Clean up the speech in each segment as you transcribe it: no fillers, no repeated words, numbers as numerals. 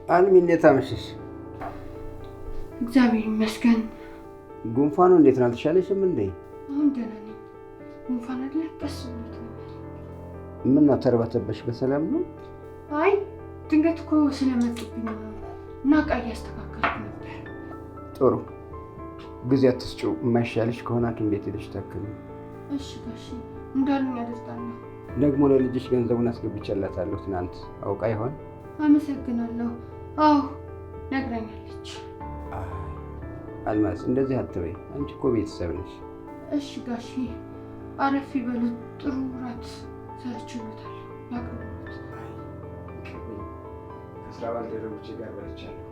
አልሚ እንዴት አመሸሽ? እግዚአብሔር ይመስገን። ጉንፋኑ እንዴት ነው? አልተሻለሽም እንዴ? አሁን ደህና ነኝ። ጉንፋን አይደለ? ቀስ ብሎት ነው። ምን ነው ተርበተበሽ? በሰላም ነው? አይ ድንገት እኮ ስለመጡብኝ ነው እና ዕቃ እያስተካከልኩ ነበር። ጥሩ ጊዜ አትስጪው። የማይሻልሽ ከሆነ ሐኪም ቤት ሄደሽ ታከሚ። እሺ ጋሽ እንዳሉኝ አደርጋለሁ። ደግሞ ለልጅሽ ገንዘቡን አስገብቼላታለሁ ትናንት። አውቃ ይሆን? አመሰግናለሁ። አዎ ነግራኛለች። አልማዝ እንደዚህ አትበይ። አንቺ እኮ ቤተሰብ ነሽ። እሺ ጋሽ አረፍ ይበሉት። ጥሩ እራት ሰርችሎታል። ያቅርቡት። ከስራ ባልደረቦቼ ጋር በልቻለሁ።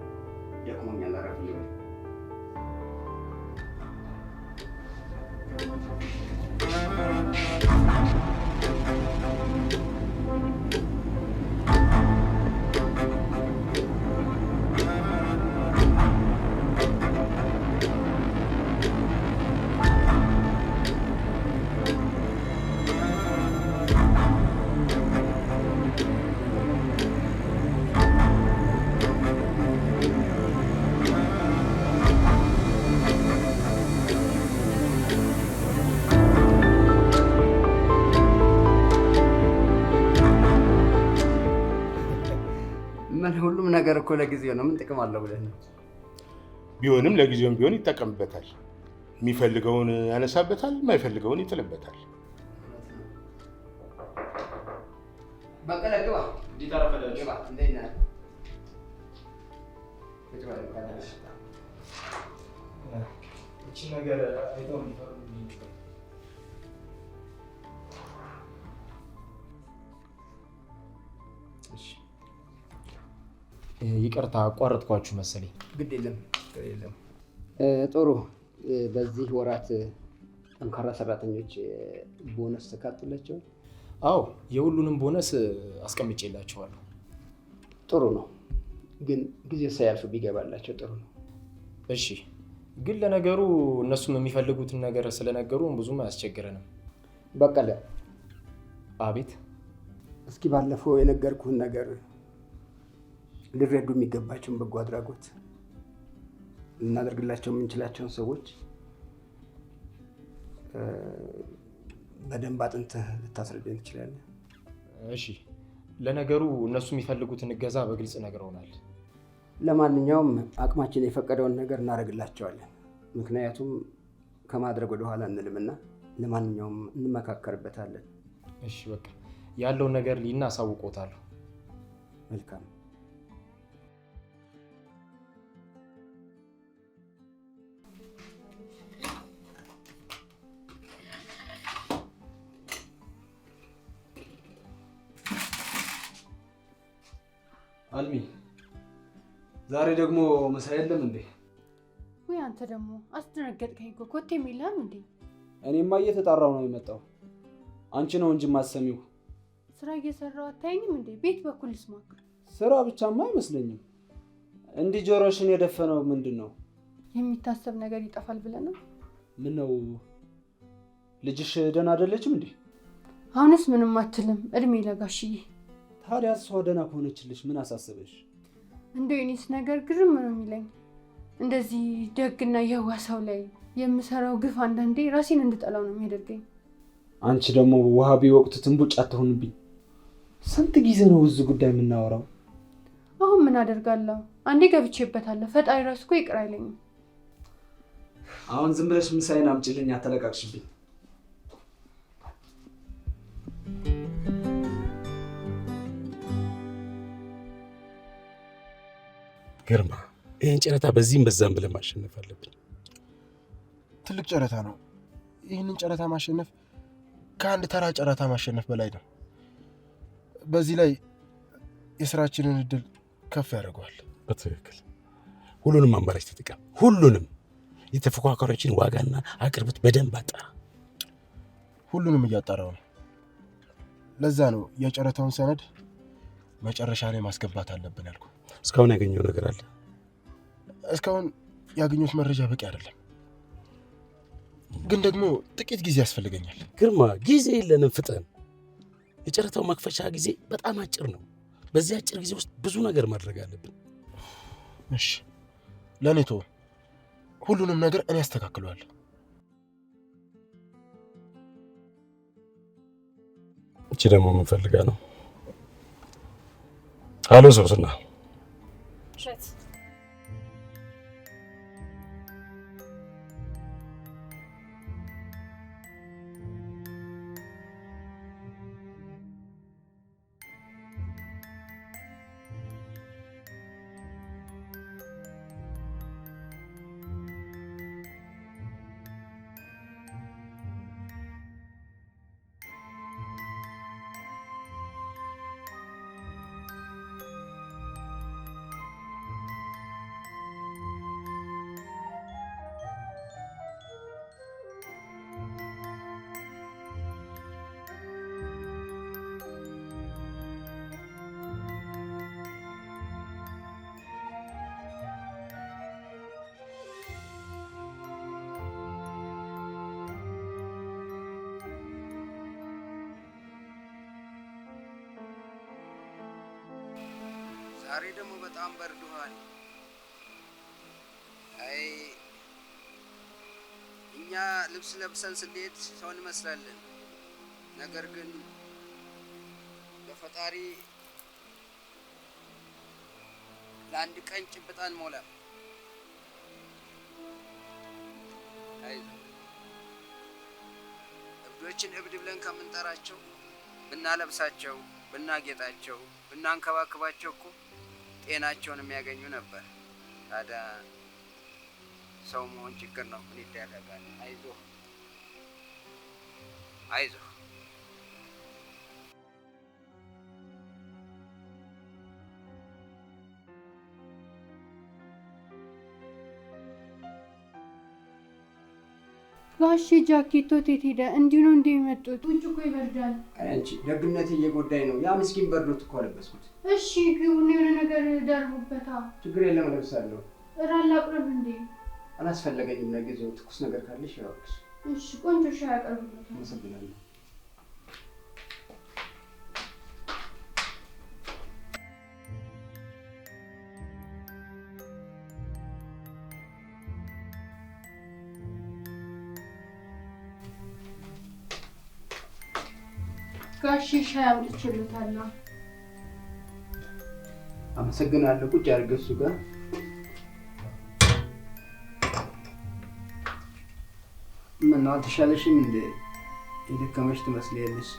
ደክሞኛል። አረፍ ይበል። ሁሉም ነገር እኮ ለጊዜው ነው። ምን ጥቅም አለው ብለህ ነው? ቢሆንም ለጊዜውም ቢሆን ይጠቀምበታል። የሚፈልገውን ያነሳበታል፣ የማይፈልገውን ይጥልበታል። በቀለ ግባ። ግባ። እንዴት ነህ? እቺ ነገር አይተው የሚፈሩ ይቅርታ አቋረጥኳችሁ መሰለኝ። ግድ የለም የለም። ጥሩ። በዚህ ወራት ጠንካራ ሰራተኞች ቦነስ ተካትላቸው? አዎ የሁሉንም ቦነስ አስቀምጬላቸዋለሁ። ጥሩ ነው፣ ግን ጊዜ ሳያልፍ ቢገባላቸው ጥሩ ነው። እሺ፣ ግን ለነገሩ እነሱም የሚፈልጉትን ነገር ስለነገሩ ብዙም አያስቸግረንም። በቀለ። አቤት። እስኪ ባለፈው የነገርኩህን ነገር ሊረዱ የሚገባቸውን በጎ አድራጎት ልናደርግላቸው የምንችላቸውን ሰዎች በደንብ አጥንተህ ልታስረዳኝ ትችላለህ? እሺ፣ ለነገሩ እነሱ የሚፈልጉትን እገዛ በግልጽ ነግረውናል። ለማንኛውም አቅማችን የፈቀደውን ነገር እናደርግላቸዋለን። ምክንያቱም ከማድረግ ወደኋላ እንልምና፣ ለማንኛውም እንመካከርበታለን። እሺ፣ በቃ ያለውን ነገር እናሳውቆታለሁ። መልካም። አልሚ፣ ዛሬ ደግሞ ምሳ የለም እንዴ? ወይ አንተ ደግሞ አስደነገጥከኝ እኮ። ኮቴም የለህም እንዴ? እኔማ እየተጣራው ነው የመጣው። አንቺ ነው እንጂ የማትሰሚው። ስራ እየሰራው አታየኝም እንዴ? ቤት በኩል ልስማክ። ስራ ብቻማ አይመስለኝም። እንዲህ ጆሮሽን የደፈነው ምንድን ነው? የሚታሰብ ነገር ይጠፋል ብለህ ነው? ምን ነው ልጅሽ ደህና አይደለችም እንዴ? አሁንስ ምንም አትልም። እድሜ ለጋሽዬ። ታዲያ እሷ ደህና ከሆነችልሽ ምን አሳሰበሽ? እንደው የኔስ ነገር ግርም ነው የሚለኝ። እንደዚህ ደግና የዋህ ሰው ላይ የምሰራው ግፍ አንዳንዴ ራሴን እንድጠላው ነው የሚያደርገኝ። አንቺ ደግሞ ውሃ ቢወቅት ትንቡጭ አትሆንብኝ። ስንት ጊዜ ነው እዚህ ጉዳይ የምናወራው? አሁን ምን አደርጋለሁ? አንዴ ገብቼበታለሁ። ፈጣሪ ራሱ እኮ ይቅር አይለኝም። አሁን ዝም ብለሽ ምሳዬን አምጪልኝ፣ አተለቃቅሽብኝ። ግርማ፣ ይህን ጨረታ በዚህም በዛም ብለን ማሸነፍ አለብን። ትልቅ ጨረታ ነው። ይህንን ጨረታ ማሸነፍ ከአንድ ተራ ጨረታ ማሸነፍ በላይ ነው። በዚህ ላይ የስራችንን እድል ከፍ ያደርገዋል። በትክክል ሁሉንም አማራጭ ተጠቀም። ሁሉንም የተፎካካሪዎችን ዋጋና አቅርቦት በደንብ አጣራ። ሁሉንም እያጣራው ነው። ለዛ ነው የጨረታውን ሰነድ መጨረሻ ላይ ማስገባት አለብን ያልኩ። እስካሁን ያገኘው ነገር አለ? እስካሁን ያገኙት መረጃ በቂ አይደለም፣ ግን ደግሞ ጥቂት ጊዜ ያስፈልገኛል። ግርማ፣ ጊዜ የለንም፣ ፍጠን። የጨረታው መክፈቻ ጊዜ በጣም አጭር ነው። በዚህ አጭር ጊዜ ውስጥ ብዙ ነገር ማድረግ አለብን። እሺ ለእኔ ተወው። ሁሉንም ነገር እኔ አስተካክለዋለሁ። እቺ ደግሞ ምን ፈልጋ ነው? አሎ ሶስና ዛሬ ደግሞ በጣም በርዶሃል። አይ እኛ ልብስ ለብሰን ስንሄድ ሰው እንመስላለን። ነገር ግን ለፈጣሪ ለአንድ ቀን ጭብጣ አንሞላም። አይዞህ እብዶችን እብድ ብለን ከምንጠራቸው ብናለብሳቸው፣ ብናጌጣቸው፣ ብናንከባክባቸው እኮ ጤናቸውን የሚያገኙ ነበር። ታዲያ ሰው መሆን ችግር ነው። ምን ይደረጋል? አይዞህ አይዞህ። ጋሼ ጃኬቶት የት ሄደ? እንዲሁ ነው እንዲሁ የመጡት? ውጭ እኮ ይበርዳል። አንቺ ደግነቴ እየጎዳኝ ነው። ያ ምስኪን በርዶት እኮ አለበስኩት። እሺ ግቡን የሆነ ነገር ደርቡበታ። ችግር የለም እለብሳለሁ። እራል አቅርብ እንዴ? አላስፈለገኝም። ለጊዜው ትኩስ ነገር ካለሽ ያውቅሽ። እሺ ቆንጆ ሻይ አቀርብበታል። አመሰግናለሁ። ጋሼ ሻይ አምጥቼልዎታለሁ። አመሰግናለሁ። ቁጭ አድርገህ እሱ ጋር ምነው አልተሻለሽም እንዴ? የደከመሽ ትመስያለሽ።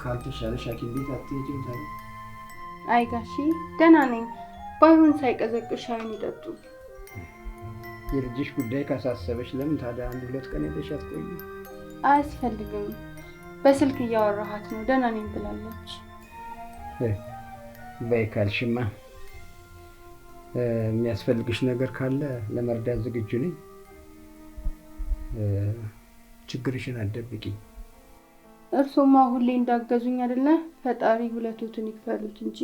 ካልተሻለሽ ሐኪም ቤት አትሄጂም ታዲያ? አይ ጋሼ ደህና ነኝ። ባይሆን ሳይቀዘቅዝ ሻዩን ይጠጡ። የልጅሽ ጉዳይ ካሳሰበሽ ለምን ታዲያ 1-2 ቀን ሄደሽ አትቆይም? አያስፈልግም። በስልክ እያወራኋት ነው። ደህና ነኝ ብላለች። በይ ካልሽማ የሚያስፈልግሽ ነገር ካለ ለመርዳት ዝግጁ ነኝ። ችግርሽን አትደብቂ። እርሶማ ሁሌ እንዳገዙኝ አይደለ? ፈጣሪ ውለቶትን ይክፈሉት እንጂ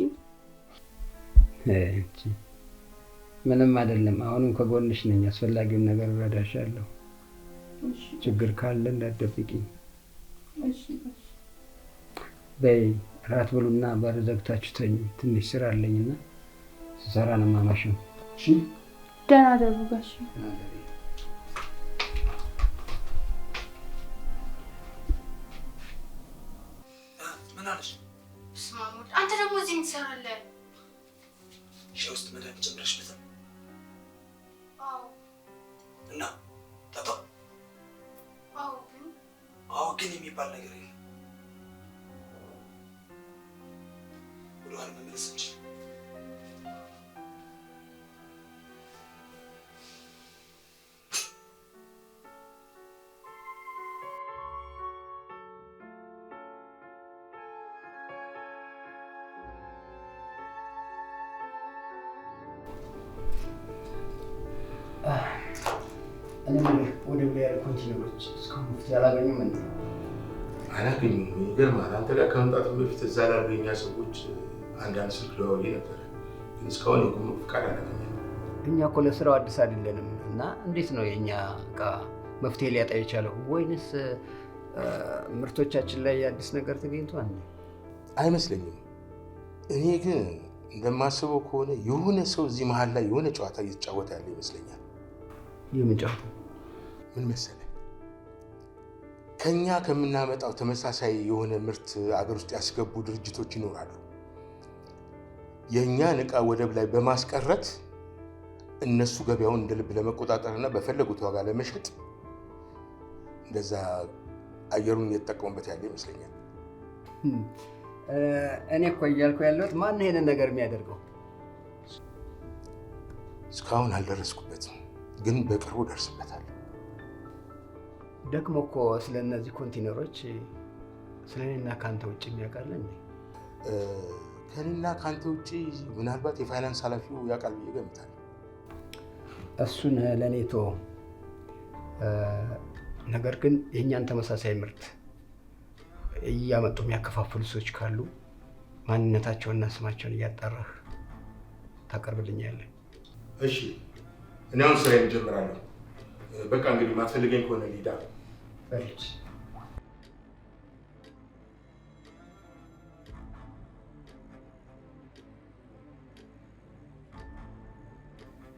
ምንም አይደለም። አሁንም ከጎንሽ ነኝ። አስፈላጊውን ነገር እረዳሻለሁ። ችግር ካለ እንዳትደብቂ። በይ እራት ብሉና በር ዘግታችሁ ተኙ። ትንሽ ስራ አለኝና ስሰራ ነው የማመሸው። እሺ ደህና ደሩ ጋሼ። ምን አለሽ? ስማሙድ አንተ ደግሞ እዚህ ምን ትሰራለህ? ሻይ ውስጥ መድኃኒት ጨምረሽበታል? አዎ። እና ታታ? አዎ ግን የሚባል ነገር የለም። ወደኋላ መመለስ እንችል። እኔ ወደ ብላ ያለ ኮንቲነሮች እስካሁን መፍትሄ አላገኙም እንዴ? አላገኙም። ይገርማል። አንተ ጋር ከመምጣቱ በፊት እዛ ላሉ የኛ ሰዎች አንዳንድ ስልክ ደዋውዬ ነበር፣ ግን እስካሁን የጉምሩክ ፍቃድ አላገኘንም። እኛ እኮ ለስራው አዲስ አይደለንም እና እንዴት ነው የእኛ እቃ መፍትሄ ሊያጣ የቻለው? ወይንስ ምርቶቻችን ላይ አዲስ ነገር ተገኝቷል? አይመስለኝም። እኔ ግን እንደማስበው ከሆነ የሆነ ሰው እዚህ መሀል ላይ የሆነ ጨዋታ እየተጫወተ ያለ ይመስለኛል። የምን ጨዋታ? ምን መሰለህ? ከኛ ከምናመጣው ተመሳሳይ የሆነ ምርት አገር ውስጥ ያስገቡ ድርጅቶች ይኖራሉ። የእኛን ዕቃ ወደብ ላይ በማስቀረት እነሱ ገበያውን እንደ ልብ ለመቆጣጠርና በፈለጉት ዋጋ ለመሸጥ እንደዛ አየሩን እየተጠቀሙበት ያለ ይመስለኛል። እኔ እኮ እያልኩ ያለሁት ማን ይሄንን ነገር የሚያደርገው? እስካሁን አልደረስኩበትም፣ ግን በቅርቡ ደርስበታል። ደግሞ እኮ ስለ እነዚህ ኮንቴነሮች ስለ እኔና ከአንተ ውጭ የሚያውቃል እንዴ? ከእኔና ከአንተ ውጭ ምናልባት የፋይናንስ ኃላፊው ያውቃል ብዬ እገምታለሁ። እሱን ለእኔ ተወው። ነገር ግን የእኛን ተመሳሳይ ምርት እያመጡ የሚያከፋፍሉ ሰዎች ካሉ ማንነታቸውንና ስማቸውን እያጣራህ ታቀርብልኛለህ። እሺ፣ እኔ አሁን ስራዬን እጀምራለሁ። በቃ እንግዲህ ማትፈልገኝ ከሆነ ሊዳ በልጅ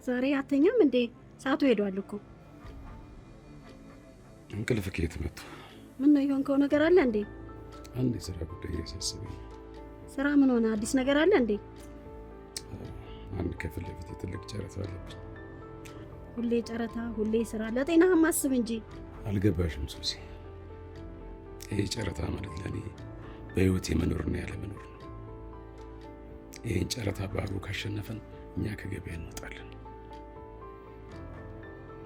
ዛሬ አተኛም እንዴ? ሰዓቱ ሄዷል እኮ። እንቅልፍ ከየት መጣ? ምን ነው የሆንከው ነገር አለ እንዴ? አንድ የስራ ጉዳይ እያሳሰበኝ። ስራ ምን ሆነ? አዲስ ነገር አለ እንዴ? አንድ ከፊት ለፊት ትልቅ ጨረታ አለብኝ። ሁሌ ጨረታ፣ ሁሌ ስራ። ለጤናህም አስብ እንጂ። አልገባሽም ሱሲ? ይሄ ጨረታ ማለት ለእኔ በህይወት የመኖርና ያለመኖር ነው። ይህን ጨረታ ባህሩ ካሸነፈን እኛ ከገበያ እንወጣለን።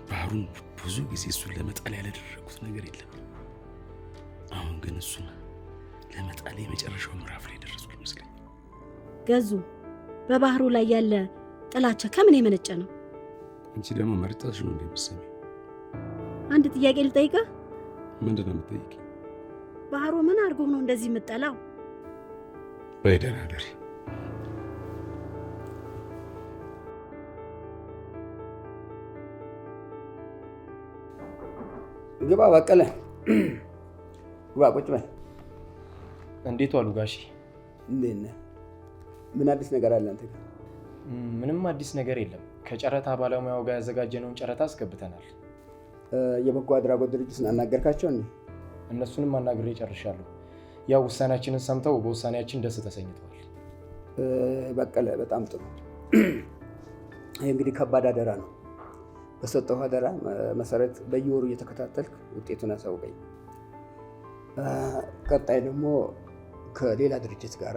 ባህሩን ብዙ ጊዜ እሱን ለመጣል ያላደረጉት ነገር የለም። አሁን ግን እሱን ለመጣል የመጨረሻው ምዕራፍ ላይ ደረስኩ ይመስለኛል። ገዙ፣ በባህሩ ላይ ያለ ጥላቻ ከምን የመነጨ ነው? አንቺ ደግሞ መርጠሽ ነው እንደምትሰሚ። አንድ ጥያቄ ልጠይቅህ። ምንድን ነው የምትጠይቂኝ? ባህሩ ምን አድርጎ ነው እንደዚህ የምጠላው? በይ ደህና እደሪ። ግባ በቀለ፣ ግባ ቁጭ በል። እንዴት ዋሉ ጋሺ? እንዴት ነህ? ምን አዲስ ነገር አለ አንተ ጋር? ምንም አዲስ ነገር የለም። ከጨረታ ባለሙያው ጋር ያዘጋጀነውን ጨረታ አስገብተናል። የበጎ አድራጎት ድርጅትን አናገርካቸው እንዴ? እነሱንም አናግሬ ጨርሻለሁ። ያው ውሳኔያችንን ሰምተው በውሳኔያችን ደስ ተሰኝተዋል። በቀለ፣ በጣም ጥሩ። ይህ እንግዲህ ከባድ አደራ ነው። በሰጠው አደራ መሰረት በየወሩ እየተከታተልክ ውጤቱን አሳውቀኝ። ቀጣይ ደግሞ ከሌላ ድርጅት ጋር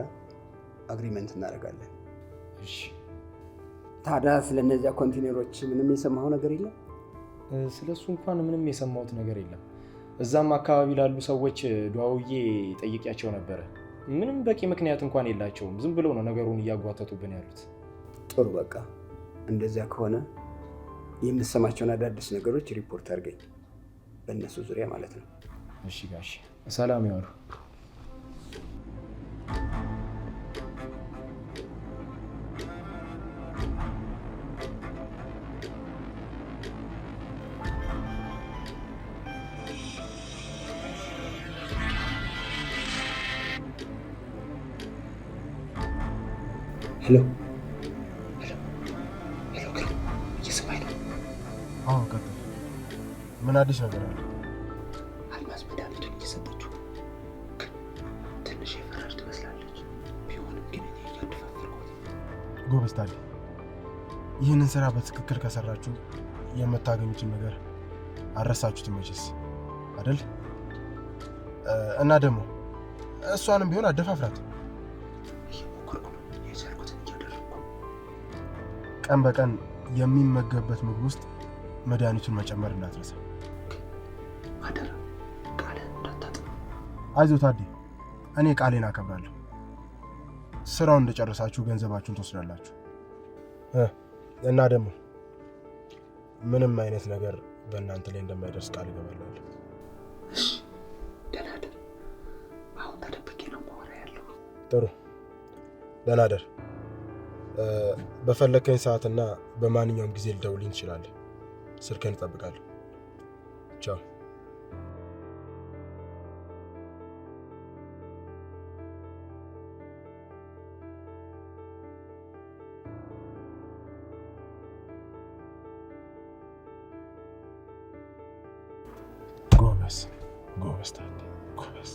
አግሪመንት እናደርጋለን። እሺ። ታዲያ ስለነዚያ ኮንቴነሮች ምንም የሰማኸው ነገር የለም? ስለሱ እንኳን ምንም የሰማሁት ነገር የለም። እዛም አካባቢ ላሉ ሰዎች ደዋውዬ ጠይቂያቸው ነበረ። ምንም በቂ ምክንያት እንኳን የላቸውም። ዝም ብለው ነው ነገሩን እያጓተቱብን ያሉት። ጥሩ፣ በቃ እንደዚያ ከሆነ የምትሰማቸውን አዳዲስ ነገሮች ሪፖርት አድርገኝ፣ በእነሱ ዙሪያ ማለት ነው። እሺ ጋሽ፣ ሰላም ይዋሉ። ሄሎ ቀጥል። ምን አዲስ ነገር አለ? አልማዝ መድኃኒቱን እየሰጠችው ግን ትንሽ የፈራች ትመስላለች። ቢሆንም ግን እኔ እያደፋፈርኳት። ጎበዝ ታዲ፣ ይህንን ስራ በትክክል ከሰራችሁ የምታገኙትን ነገር አልረሳችሁትም መቼስ አይደል? እና ደግሞ እሷንም ቢሆን አደፋፍራት። እየሞከርኩ ነው፣ የቻልኩትን እያደረግኩ። ቀን በቀን የሚመገብበት ምግብ ውስጥ መድኃኒቱን መጨመር እንዳትረሳ። አደራ ቃልህን እንዳታጥፍ። አይዞህ ታዲ፣ እኔ ቃሌን አከብራለሁ። ስራውን እንደጨረሳችሁ ገንዘባችሁን ትወስዳላችሁ። እና ደግሞ ምንም አይነት ነገር በእናንተ ላይ እንደማይደርስ ቃል እገባለሁ። እሺ፣ ደህና እደር። አሁን ተደብቄ ነው የማወራ ያለው። ጥሩ፣ ደህና እደር። በፈለከኝ ሰዓትና በማንኛውም ጊዜ ልደውልኝ ትችላለህ። ስልክህን እጠብቃለሁ። ቻው። ጎበዝ ጎበዝ ታዲያ ጎበዝ።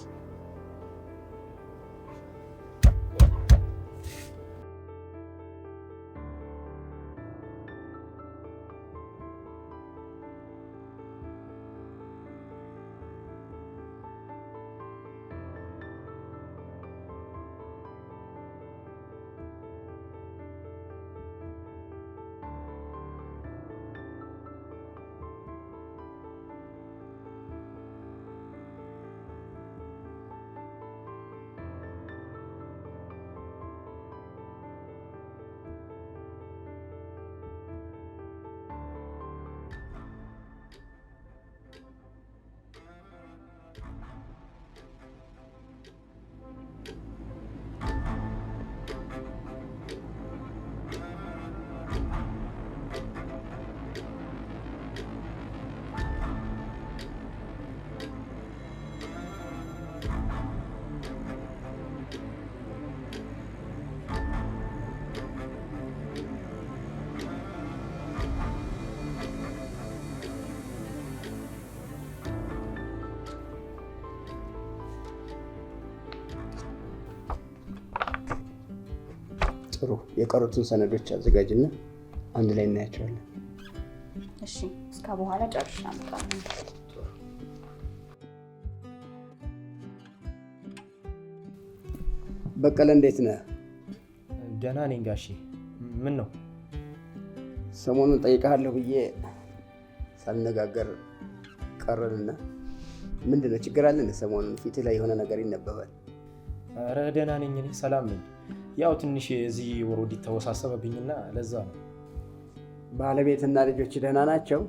ጥሩ የቀሩትን ሰነዶች አዘጋጅና አንድ ላይ እናያቸዋለን። እሺ እስከ በኋላ ጨርሼ አመጣለሁ። በቀለ እንዴት ነህ? ደህና ነኝ ጋሼ። ምን ነው? ሰሞኑን ጠይቀሃለሁ ብዬ ሳልነጋገር ቀረንና ምንድነው ችግር አለ? ሰሞኑን ፊትህ ላይ የሆነ ነገር ይነበባል። ኧረ ደህና ነኝ እኔ ሰላም ነኝ። ያው ትንሽ እዚህ ወሮዲ ተወሳሰበብኝና ለዛ ነው። ባለቤትና ልጆች ደህና ናቸው?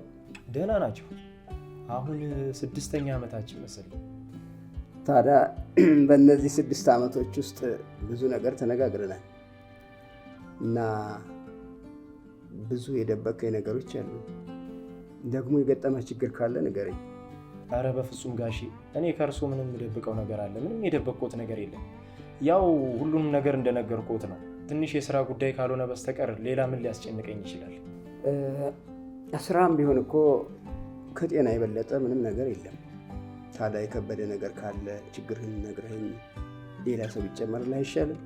ደህና ናቸው። አሁን 6ኛ ዓመታችን መሰለኝ። ታዲያ በእነዚህ 6 ዓመቶች ውስጥ ብዙ ነገር ተነጋግረናል እና ብዙ የደበቀኝ ነገሮች አሉ። ደግሞ የገጠመ ችግር ካለ ንገረኝ። ኧረ በፍጹም ጋሼ፣ እኔ ከእርሶ ምንም የደብቀው ነገር አለ? ምንም የደበቅኩት ነገር የለም። ያው ሁሉንም ነገር እንደነገርኩት ነው። ትንሽ የስራ ጉዳይ ካልሆነ በስተቀር ሌላ ምን ሊያስጨንቀኝ ይችላል? ስራም ቢሆን እኮ ከጤና የበለጠ ምንም ነገር የለም። ታዲያ የከበደ ነገር ካለ ችግርህን ነግረኸኝ ሌላ ሰው ቢጨመርልህ አይሻልም?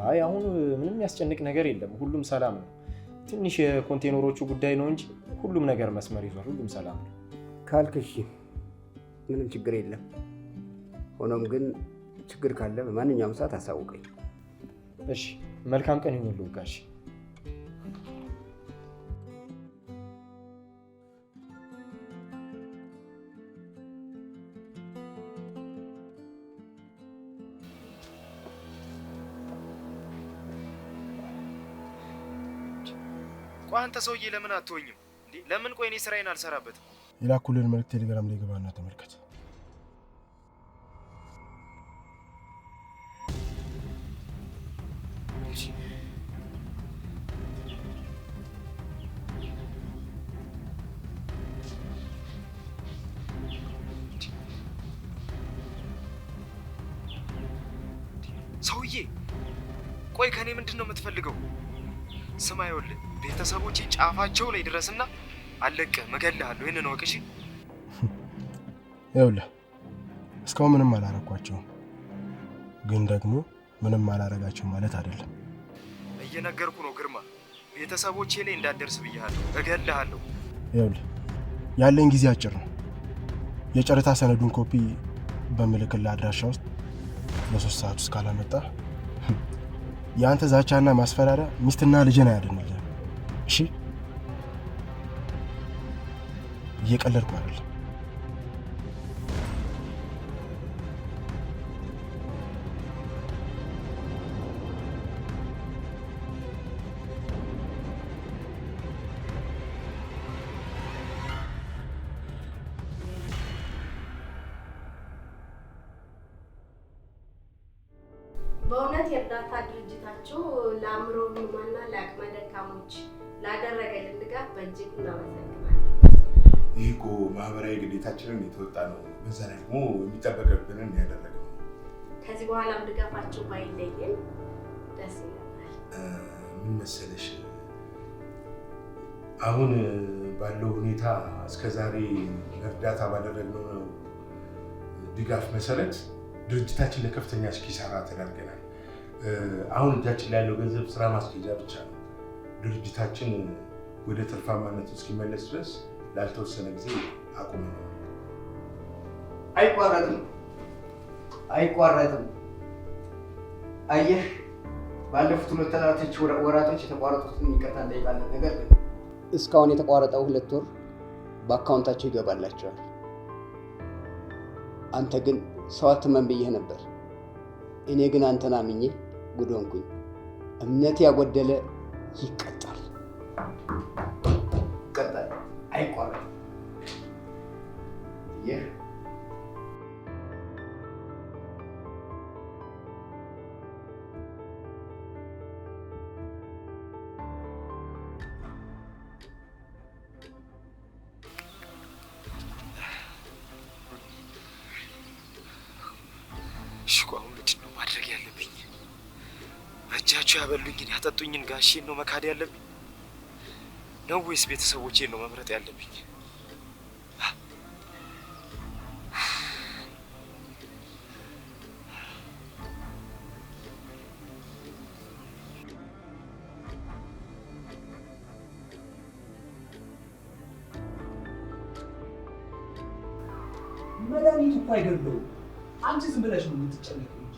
አይ አሁን ምንም ያስጨንቅ ነገር የለም። ሁሉም ሰላም ነው። ትንሽ የኮንቴነሮቹ ጉዳይ ነው እንጂ ሁሉም ነገር መስመር ይዟል። ሁሉም ሰላም ነው ካልክ እሺ፣ ምንም ችግር የለም። ሆኖም ግን ችግር ካለ በማንኛውም ሰዓት አሳውቀኝ። እሺ፣ መልካም ቀን ይሁንልህ ጋሼ። አንተ ሰውዬ ለምን አትወኝም እንዴ? ለምን ቆይ እኔ ስራዬን አልሰራበትም? የላኩልን መልእክት ቴሌግራም ላይ ገባና ተመልከት። ሰውዬ ቆይ ከኔ ምንድን ነው የምትፈልገው? ስማ ይኸውልህ ቤተሰቦቼ ጫፋቸው ላይ ድረስና አለቀህ እገልሃለሁ። ይሄንን ወቅ። እሺ ይኸውልህ እስካሁን ምንም አላረኳቸውም፣ ግን ደግሞ ምንም አላረጋቸው ማለት አይደለም። እየነገርኩ ነው ግርማ፣ ቤተሰቦቼ ላይ እንዳትደርስ ብያለሁ፣ እገልሃለሁ። ይኸውልህ ያለኝ ጊዜ አጭር ነው። የጨረታ ሰነዱን ኮፒ በምልክልህ አድራሻ ውስጥ በ3 ሰዓት ውስጥ ካላመጣ የአንተ ዛቻና ማስፈራሪያ ሚስትና ልጅን አያድንልህ። እሺ እየቀለድኩ አይደል? በእውነት የእርዳታ ድርጅታችሁ ለአእምሮ ህሙማንና ለአቅመ ደካሞች ላደረገልን ድጋፍ በእጅጉ እናመሰግናለን። ይህ እኮ ማህበራዊ ግዴታችንን የተወጣ ነው። በዛ ላይ ደግሞ የሚጠበቅብንን ያደረግነው። ከዚህ በኋላም ድጋፋችሁ ባይለየን ደስ ይለናል። ምን መሰለሽ፣ አሁን ባለው ሁኔታ እስከዛሬ እርዳታ ባደረግነው ድጋፍ መሰረት ድርጅታችን ለከፍተኛ ኪሳራ ተዳርገናል። አሁን እጃችን ላይ ያለው ገንዘብ ስራ ማስኬጃ ብቻ ነው። ድርጅታችን ወደ ትርፋማነት እስኪመለስ ድረስ ላልተወሰነ ጊዜ አቁመናል። አይቋረጥም። አየህ፣ ባለፉት 2 ወራቶች የተቋረጡትን ይቅርታ እንጠይቃለን። ነገር ግን እስካሁን የተቋረጠው 2 ወር በአካውንታቸው ይገባላቸዋል። አንተ ግን ሰው አትመን ብዬህ ነበር። እኔ ግን አንተን አምኜ ጉድ ሆንኩኝ። እምነት ያጎደለ ይቀጣል። አይቋረጥም። ይህ አሁን ምንድን ነው ማድረግ ያለብኝ? በእጃቸው ያበሉኝን ያጠጡኝን ጋሼን ነው መካድ ያለብኝ ነው ወይስ ቤተሰቦቼን ነው መምረጥ ያለብኝ? መድኃኒቱ እኮ አይገድለውም። አንቺ ዝም ብለሽ ነው የምትጨነቂው እንጂ።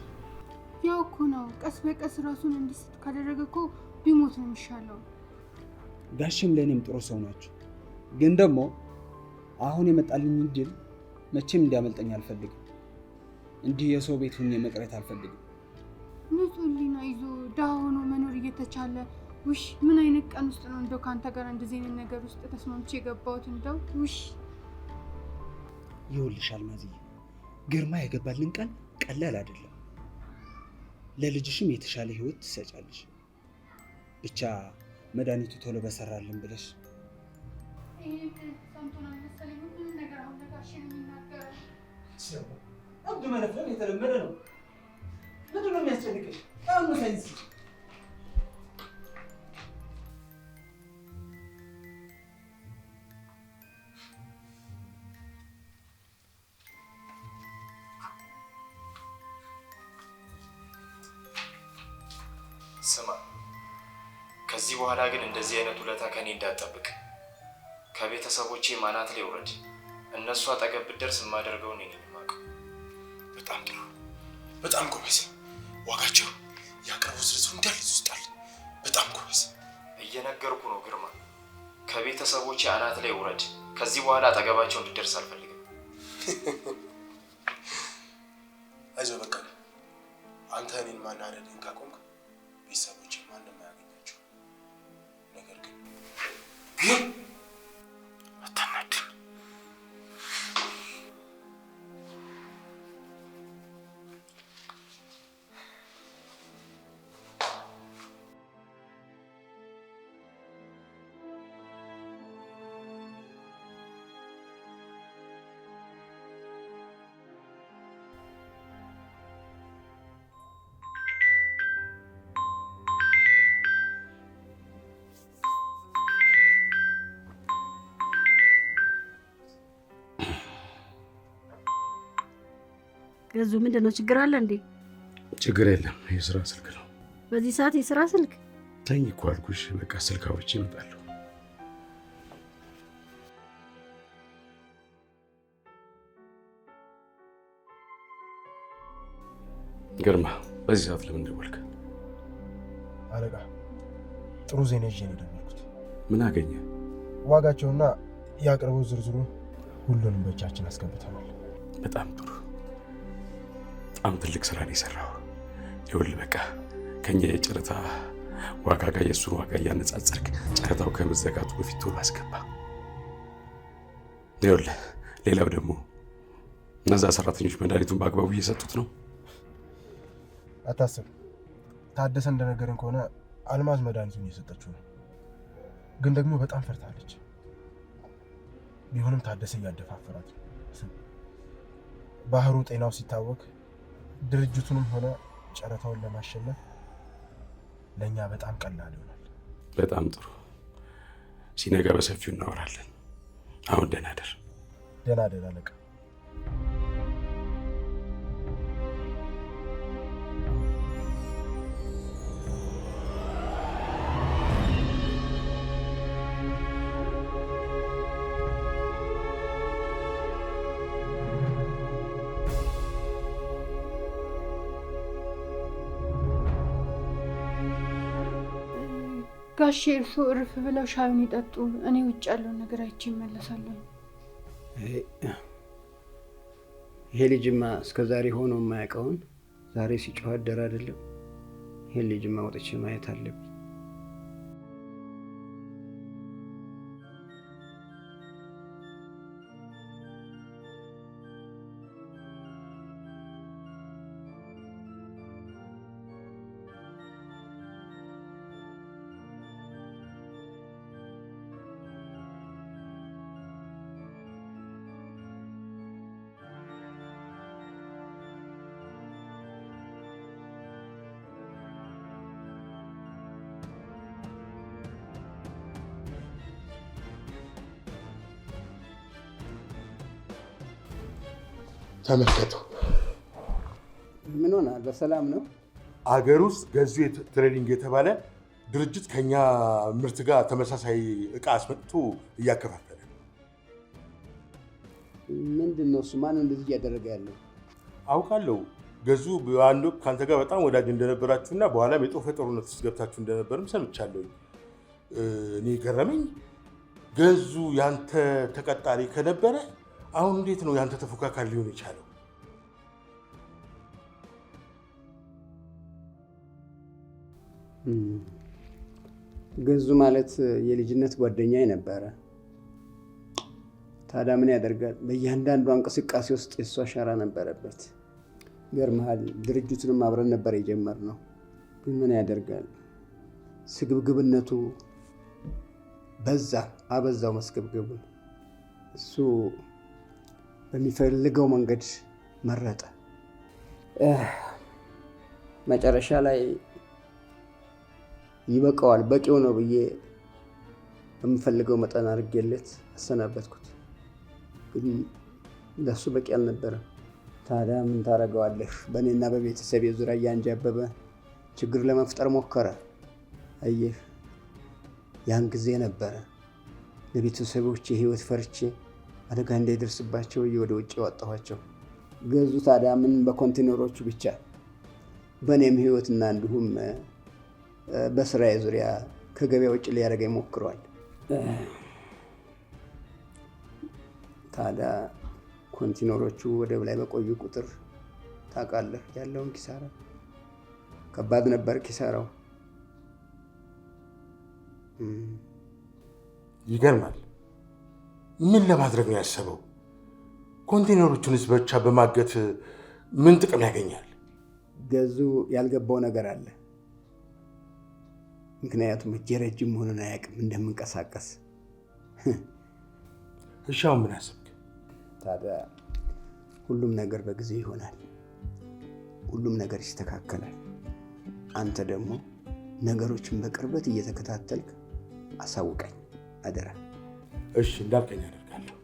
ያው እኮ ነው ቀስ በቀስ ራሱን እንዲስት ካደረገ እኮ ቢሞት ነው የሚሻለው። ጋሽም ለእኔም ጥሩ ሰው ናቸው፣ ግን ደግሞ አሁን የመጣልኝ እድል መቼም እንዲያመልጠኝ አልፈልግም። እንዲህ የሰው ቤት ሁኜ መቅረት አልፈልግም። ንጹህ ሕሊና ይዞ ድሃ ሆኖ መኖር እየተቻለ ውሽ ምን አይነት ቀን ውስጥ ነው እንደው ከአንተ ጋር እንደዚህ አይነት ነገር ውስጥ ተስማምቼ የገባሁት? እንደው ውሽ ይኸውልሽ አልማዝዬ፣ ግርማ የገባልን ቃል ቀላል አይደለም። ለልጅሽም የተሻለ ህይወት ትሰጫለሽ። ብቻ መድኃኒቱ ቶሎ በሰራልን ብለሽ አብዱ መለፍለም የተለመደ ነው። ምንድን ነው የሚያስጨንቅሽ? አሁን ሳይንስ ስማ፣ ከዚህ በኋላ ግን እንደዚህ አይነት ውለታ ከኔ እንዳትጠብቅ። ከቤተሰቦቼ ማናት ላይ ውረድ። እነሱ አጠገብ ብትደርስ የማደርገውን እኔ ነኝ የማውቀው። በጣም ጥሩ፣ በጣም ጎበዝ። ዋጋቸው ያቀርቡ ዝርዝሩ እንዳለ ይወስዳል። በጣም ጎበዝ። እየነገርኩ ነው ግርማ፣ ከቤተሰቦቼ አናት ላይ ውረድ። ከዚህ በኋላ አጠገባቸው እንድትደርስ አልፈልግም። አይዞህ በቃ አንተ እኔን ማናደድን ካቆምክ ቤተሰቦቼ ማንም አያገኛቸው። ነገር ግን አታናድድ። ገዙ፣ ምንድን ነው ችግር አለ እንዴ? ችግር የለም፣ የስራ ስልክ ነው። በዚህ ሰዓት የስራ ስልክ? ተኝ እኮ አልኩሽ። በቃ ስልካዎች ይመጣሉ። ግርማ፣ በዚህ ሰዓት ለምን ደወልክ? አለቃ፣ ጥሩ ዜና ይዤ ነው የደወልኩት። ምን አገኘ? ዋጋቸውና የአቅርቦት ዝርዝሩ ሁሉንም በእጃችን አስገብተናል። በጣም ጥሩ። በጣም ትልቅ ስራ ነው የሰራው። ይኸውልህ በቃ ከኛ የጨረታ ዋጋ ጋር የእሱን ዋጋ እያነጻጸርክ ጨረታው ከመዘጋቱ በፊት ቶሎ አስገባ። ይኸውልህ ሌላው ደግሞ እነዛ ሰራተኞች መድኃኒቱን በአግባቡ እየሰጡት ነው? አታስብ። ታደሰ እንደነገረን ከሆነ አልማዝ መድኃኒቱን እየሰጠችው ነው፣ ግን ደግሞ በጣም ፈርታለች። ቢሆንም ታደሰ እያደፋፈራት ነው። ባህሩ ጤናው ሲታወቅ ድርጅቱንም ሆነ ጨረታውን ለማሸነፍ ለእኛ በጣም ቀላል ይሆናል። በጣም ጥሩ። ሲነጋ በሰፊው እናወራለን። አሁን ደህና ደር። ደህና ደር አለቃ። ጋሼ እርሱ እርፍ ብለው ሻዩን ይጠጡ። እኔ ውጭ ያለውን ነገር አይቼ እመለሳለሁ። ይሄ ልጅማ እስከዛሬ ሆኖ የማያውቀውን ዛሬ ሲጮህ አደረ አይደለም። ይሄን ልጅማ ወጥቼ ማየት አለብኝ። ተመልከቱ። ምን ሆናል? በሰላም ነው? አገር ውስጥ ገዙ ትሬዲንግ የተባለ ድርጅት ከኛ ምርት ጋር ተመሳሳይ እቃ አስመጥቶ እያከፋፈለ ነው። ምንድን ነው እሱ? ማን እንደዚህ እያደረገ ያለው? አውቃለሁ። ገዙ በአንድ ወቅት ከአንተ ጋር በጣም ወዳጅ እንደነበራችሁና በኋላም የጦፈ ጦርነት ውስጥ ገብታችሁ እንደነበርም ሰምቻለሁ። እኔ ገረመኝ። ገዙ ያንተ ተቀጣሪ ከነበረ አሁን እንዴት ነው ያንተ ተፎካካሪ ሊሆን የቻለው? ገዙ ማለት የልጅነት ጓደኛዬ ነበረ። ታዲያ ምን ያደርጋል፣ በእያንዳንዷ እንቅስቃሴ ውስጥ የእሱ አሻራ ነበረበት። ገርመሃል፣ ድርጅቱንም አብረን ነበር የጀመርነው። ግን ምን ያደርጋል፣ ስግብግብነቱ አበዛው መስገብገቡን። እሱ በሚፈልገው መንገድ መረጠ። መጨረሻ ላይ ይበቃዋል፣ በቂው ነው ብዬ በምፈልገው መጠን አድርጌለት አሰናበትኩት። ግን ለሱ በቂ አልነበረም። ታዲያ ምን ታደርገዋለህ? በእኔና በቤተሰቤ ዙሪያ እያንጃበበ ችግር ለመፍጠር ሞከረ። አየህ፣ ያን ጊዜ ነበረ ለቤተሰቦች የህይወት ፈርቼ አደጋ እንዳይደርስባቸው ወደ ውጭ ያወጣኋቸው። ገዙ ታዲያ ምን በኮንቴነሮቹ ብቻ በእኔም ህይወትና እንዲሁም በስራዬ ዙሪያ ከገበያ ውጭ ሊያደርገኝ ሞክሯል። ታዲያ ኮንቴነሮቹ ወደብ ላይ በቆዩ ቁጥር ታውቃለህ ያለውን ኪሳራ፣ ከባድ ነበር ኪሳራው። ይገርማል። ምን ለማድረግ ነው ያሰበው? ኮንቴነሮቹንስ ብቻ በማገት ምን ጥቅም ያገኛል? ገዙ ያልገባው ነገር አለ። ምክንያቱም እጄ ረጅም መሆኑን አያውቅም እንደምንቀሳቀስ። እሺ አሁን ምን አሰብክ? ታዲያ ሁሉም ነገር በጊዜ ይሆናል፣ ሁሉም ነገር ይስተካከላል። አንተ ደግሞ ነገሮችን በቅርበት እየተከታተልክ አሳውቀኝ አደራ። እሺ እንዳልከኝ አደርጋለሁ።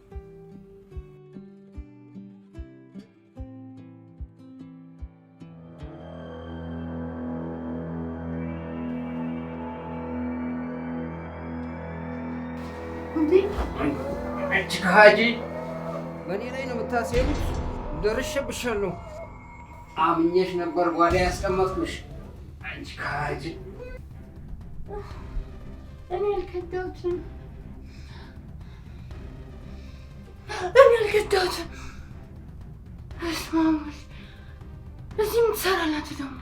አንቺ ከሃጂ በእኔ ላይ ነው የምታሴሩት? ደርሼብሻለሁ። አምኜሽ ነበር ጓዳ ያስቀመጥኩሽ። አንቺ ከሃጂ እኔ አልከዳሁትም። እስማሙል እዚህ ምን ትሰራላችሁ ደግሞ?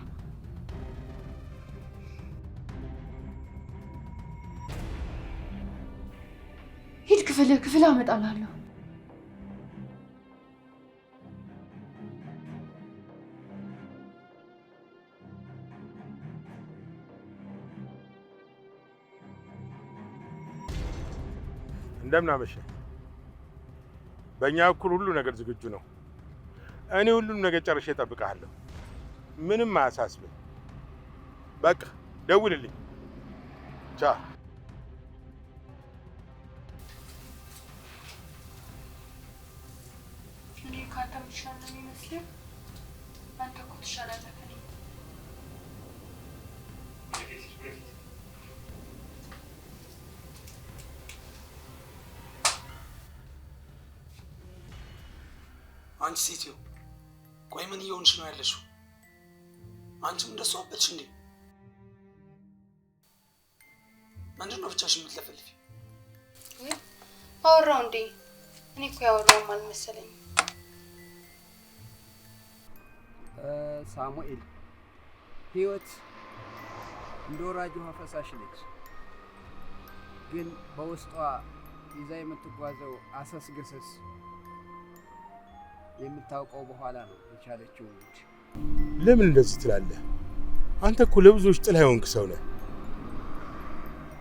ሂድ ክፍል አመጣላለሁ። እንደምን አመሸህ። በእኛ በኩል ሁሉ ነገር ዝግጁ ነው። እኔ ሁሉንም ነገር ጨርሼ እጠብቅሃለሁ። ምንም አያሳስብህ። በቃ ደውልልኝ። ቻው። ከአንተ ምሻል ነው የሚመስለው። አንተ እኮ ትሻላለህ ከእኔ። አንቺ ሴትዮ ቆይ ምን እየሆንሽ ነው ያለሽው? አንቺም እንደሱ አበልሽ እንዴ? ምንድን ነው ብቻሽን የምትለፈልፊ? አወራው እንዴ? እኔ እኮ ያወራውም አልመሰለኝም። ሳሙኤል ህይወት እንደ ወራጅ ውሃ ፈሳሽ ነች፣ ግን በውስጧ ይዛ የምትጓዘው አሰስገሰስ የምታውቀው በኋላ ነው የቻለችው ልጅ። ለምን እንደዚህ ትላለህ? አንተ እኮ ለብዙዎች ጥላ የሆንክ ሰው ነህ።